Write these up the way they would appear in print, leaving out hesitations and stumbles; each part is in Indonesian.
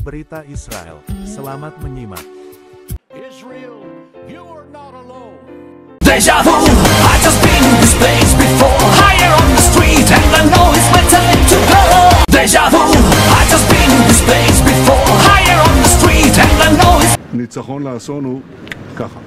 Berita Israel, selamat menyimak. Israel, you are not alone. Deja vu, I just been in this place before. Higher on the street and I know it's my time to go. Deja vu, I just been in this place before. Higher on the street and I know it's... ניצחון לאסון הוא ככה.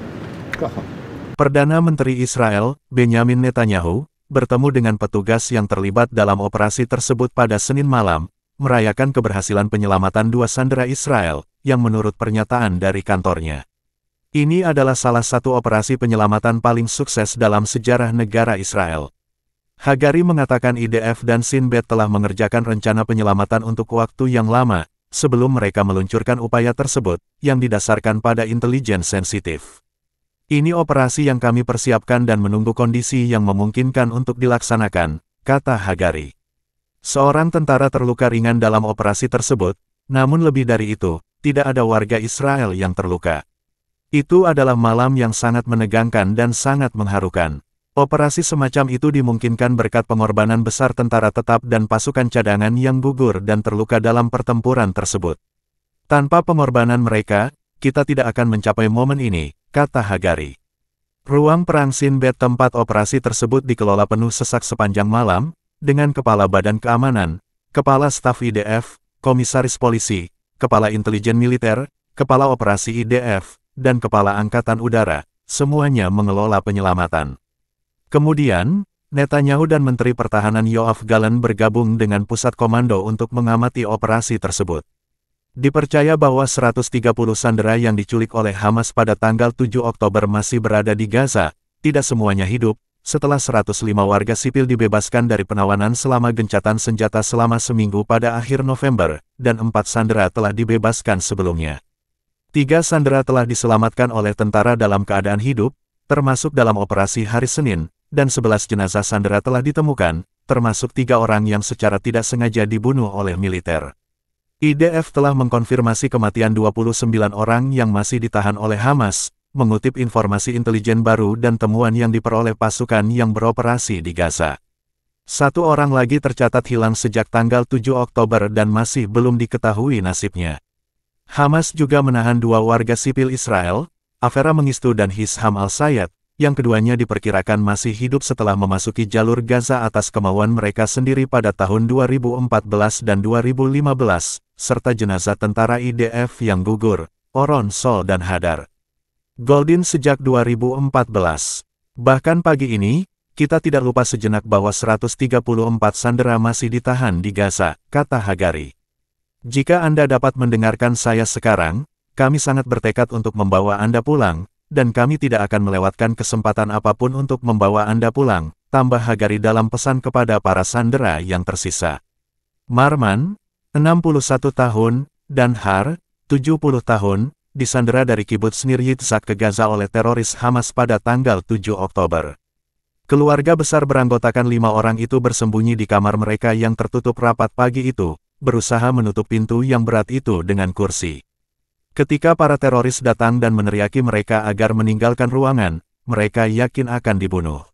Perdana Menteri Israel, Benyamin Netanyahu, bertemu dengan petugas yang terlibat dalam operasi tersebut pada Senin malam, merayakan keberhasilan penyelamatan 2 sandera Israel, yang menurut pernyataan dari kantornya. Ini adalah salah satu operasi penyelamatan paling sukses dalam sejarah negara Israel. Hagari mengatakan IDF dan Shin Bet telah mengerjakan rencana penyelamatan untuk waktu yang lama, sebelum mereka meluncurkan upaya tersebut, yang didasarkan pada intelijen sensitif. Ini operasi yang kami persiapkan dan menunggu kondisi yang memungkinkan untuk dilaksanakan, kata Hagari. Seorang tentara terluka ringan dalam operasi tersebut, namun lebih dari itu, tidak ada warga Israel yang terluka. Itu adalah malam yang sangat menegangkan dan sangat mengharukan. Operasi semacam itu dimungkinkan berkat pengorbanan besar tentara tetap dan pasukan cadangan yang gugur dan terluka dalam pertempuran tersebut. Tanpa pengorbanan mereka, kita tidak akan mencapai momen ini, kata Hagari. Ruang perang Shin Bet tempat operasi tersebut dikelola penuh sesak sepanjang malam, dengan Kepala Badan Keamanan, Kepala Staf IDF, Komisaris Polisi, Kepala Intelijen Militer, Kepala Operasi IDF, dan Kepala Angkatan Udara, semuanya mengelola penyelamatan. Kemudian, Netanyahu dan Menteri Pertahanan Yoav Gallant bergabung dengan Pusat Komando untuk mengamati operasi tersebut. Dipercaya bahwa 130 sandera yang diculik oleh Hamas pada tanggal 7 Oktober masih berada di Gaza, tidak semuanya hidup, setelah 105 warga sipil dibebaskan dari penawanan selama gencatan senjata selama seminggu pada akhir November, dan 4 sandera telah dibebaskan sebelumnya. 3 sandera telah diselamatkan oleh tentara dalam keadaan hidup, termasuk dalam operasi hari Senin, dan 11 jenazah sandera telah ditemukan, termasuk 3 orang yang secara tidak sengaja dibunuh oleh militer. IDF telah mengkonfirmasi kematian 29 orang yang masih ditahan oleh Hamas, mengutip informasi intelijen baru dan temuan yang diperoleh pasukan yang beroperasi di Gaza. 1 orang lagi tercatat hilang sejak tanggal 7 Oktober dan masih belum diketahui nasibnya. Hamas juga menahan 2 warga sipil Israel, Avera Mengistu dan Hisham al-Sayed, yang keduanya diperkirakan masih hidup setelah memasuki jalur Gaza atas kemauan mereka sendiri pada tahun 2014 dan 2015, serta jenazah tentara IDF yang gugur, Oron Sol dan Hadar Goldin sejak 2014. Bahkan pagi ini, kita tidak lupa sejenak bahwa 134 sandera masih ditahan di Gaza, kata Hagari. Jika Anda dapat mendengarkan saya sekarang, kami sangat bertekad untuk membawa Anda pulang, dan kami tidak akan melewatkan kesempatan apapun untuk membawa Anda pulang, tambah Hagari dalam pesan kepada para sandera yang tersisa. Marman, 61 tahun, dan Har, 70 tahun, disandera dari Kibbutz Nir Yitzhak ke Gaza oleh teroris Hamas pada tanggal 7 Oktober. Keluarga besar beranggotakan 5 orang itu bersembunyi di kamar mereka yang tertutup rapat pagi itu, berusaha menutup pintu yang berat itu dengan kursi. Ketika para teroris datang dan meneriaki mereka agar meninggalkan ruangan, mereka yakin akan dibunuh.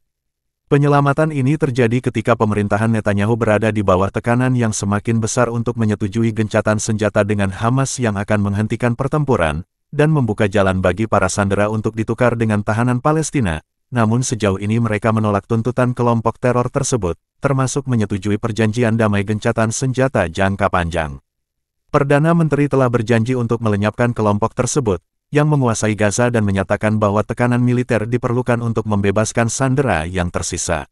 Penyelamatan ini terjadi ketika pemerintahan Netanyahu berada di bawah tekanan yang semakin besar untuk menyetujui gencatan senjata dengan Hamas yang akan menghentikan pertempuran, dan membuka jalan bagi para sandera untuk ditukar dengan tahanan Palestina, namun sejauh ini mereka menolak tuntutan kelompok teror tersebut, termasuk menyetujui perjanjian damai gencatan senjata jangka panjang. Perdana Menteri telah berjanji untuk melenyapkan kelompok tersebut, yang menguasai Gaza dan menyatakan bahwa tekanan militer diperlukan untuk membebaskan sandera yang tersisa.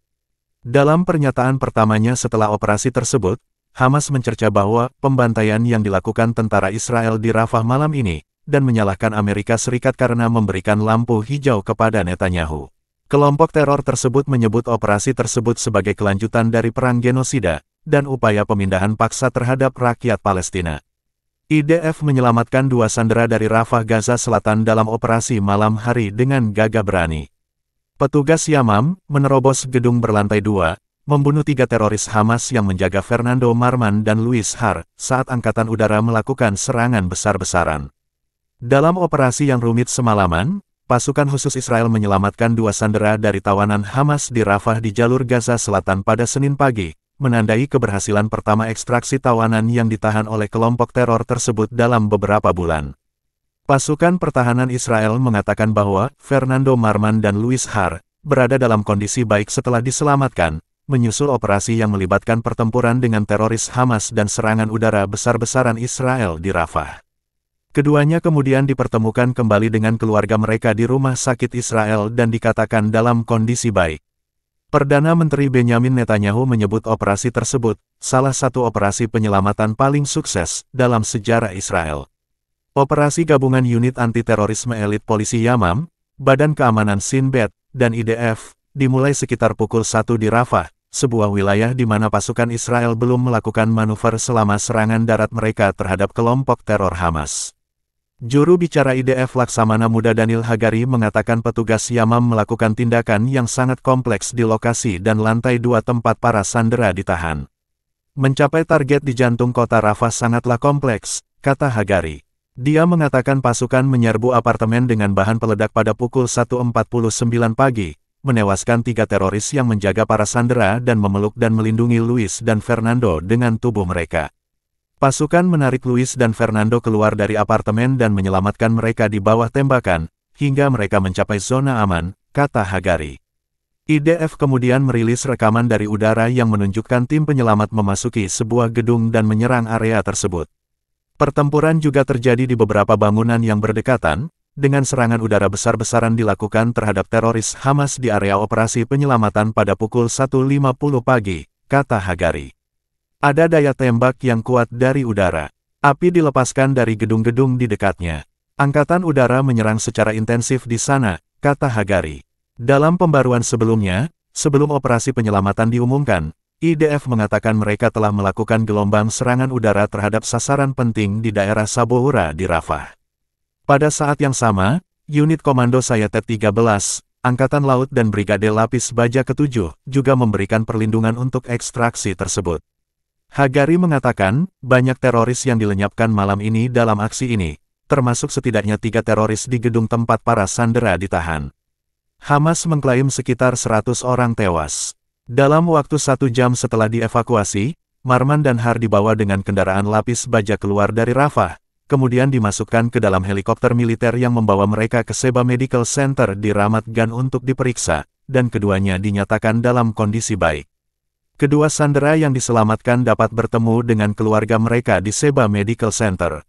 Dalam pernyataan pertamanya setelah operasi tersebut, Hamas mencerca bahwa pembantaian yang dilakukan tentara Israel di Rafah malam ini, dan menyalahkan Amerika Serikat karena memberikan lampu hijau kepada Netanyahu. Kelompok teror tersebut menyebut operasi tersebut sebagai kelanjutan dari perang genosida, dan upaya pemindahan paksa terhadap rakyat Palestina. IDF menyelamatkan 2 sandera dari Rafah Gaza Selatan dalam operasi malam hari dengan gagah berani. Petugas Yamam menerobos gedung berlantai 2, membunuh 3 teroris Hamas yang menjaga Fernando Marman dan Luis Har, saat Angkatan Udara melakukan serangan besar-besaran. Dalam operasi yang rumit semalaman, pasukan khusus Israel menyelamatkan 2 sandera dari tawanan Hamas di Rafah di jalur Gaza Selatan pada Senin pagi, menandai keberhasilan pertama ekstraksi tawanan yang ditahan oleh kelompok teror tersebut dalam beberapa bulan. Pasukan pertahanan Israel mengatakan bahwa Fernando Marman dan Luis Har berada dalam kondisi baik setelah diselamatkan, menyusul operasi yang melibatkan pertempuran dengan teroris Hamas dan serangan udara besar-besaran Israel di Rafah. Keduanya kemudian dipertemukan kembali dengan keluarga mereka di rumah sakit Israel dan dikatakan dalam kondisi baik. Perdana Menteri Benyamin Netanyahu menyebut operasi tersebut salah satu operasi penyelamatan paling sukses dalam sejarah Israel. Operasi gabungan unit anti-terorisme elit polisi Yamam, Badan Keamanan Shin Bet, dan IDF, dimulai sekitar pukul 1 di Rafah, sebuah wilayah di mana pasukan Israel belum melakukan manuver selama serangan darat mereka terhadap kelompok teror Hamas. Juru bicara IDF Laksamana Muda Daniel Hagari mengatakan petugas Yamam melakukan tindakan yang sangat kompleks di lokasi dan lantai 2 tempat para sandera ditahan. Mencapai target di jantung kota Rafah sangatlah kompleks, kata Hagari. Dia mengatakan pasukan menyerbu apartemen dengan bahan peledak pada pukul 1.49 pagi, menewaskan 3 teroris yang menjaga para sandera dan memeluk dan melindungi Luis dan Fernando dengan tubuh mereka. Pasukan menarik Luis dan Fernando keluar dari apartemen dan menyelamatkan mereka di bawah tembakan, hingga mereka mencapai zona aman, kata Hagari. IDF kemudian merilis rekaman dari udara yang menunjukkan tim penyelamat memasuki sebuah gedung dan menyerang area tersebut. Pertempuran juga terjadi di beberapa bangunan yang berdekatan, dengan serangan udara besar-besaran dilakukan terhadap teroris Hamas di area operasi penyelamatan pada pukul 1.50 pagi, kata Hagari. Ada daya tembak yang kuat dari udara. Api dilepaskan dari gedung-gedung di dekatnya. Angkatan udara menyerang secara intensif di sana, kata Hagari. Dalam pembaruan sebelumnya, sebelum operasi penyelamatan diumumkan, IDF mengatakan mereka telah melakukan gelombang serangan udara terhadap sasaran penting di daerah Saboura di Rafah. Pada saat yang sama, unit Komando Sayatet 13, Angkatan Laut dan Brigade Lapis Baja ke-7 juga memberikan perlindungan untuk ekstraksi tersebut. Hagari mengatakan, banyak teroris yang dilenyapkan malam ini dalam aksi ini, termasuk setidaknya 3 teroris di gedung tempat para sandera ditahan. Hamas mengklaim sekitar 100 orang tewas. Dalam waktu 1 jam setelah dievakuasi, Marman dan Har dibawa dengan kendaraan lapis baja keluar dari Rafah, kemudian dimasukkan ke dalam helikopter militer yang membawa mereka ke Sheba Medical Center di Ramat Gan untuk diperiksa, dan keduanya dinyatakan dalam kondisi baik. Kedua sandera yang diselamatkan dapat bertemu dengan keluarga mereka di Sheba Medical Center.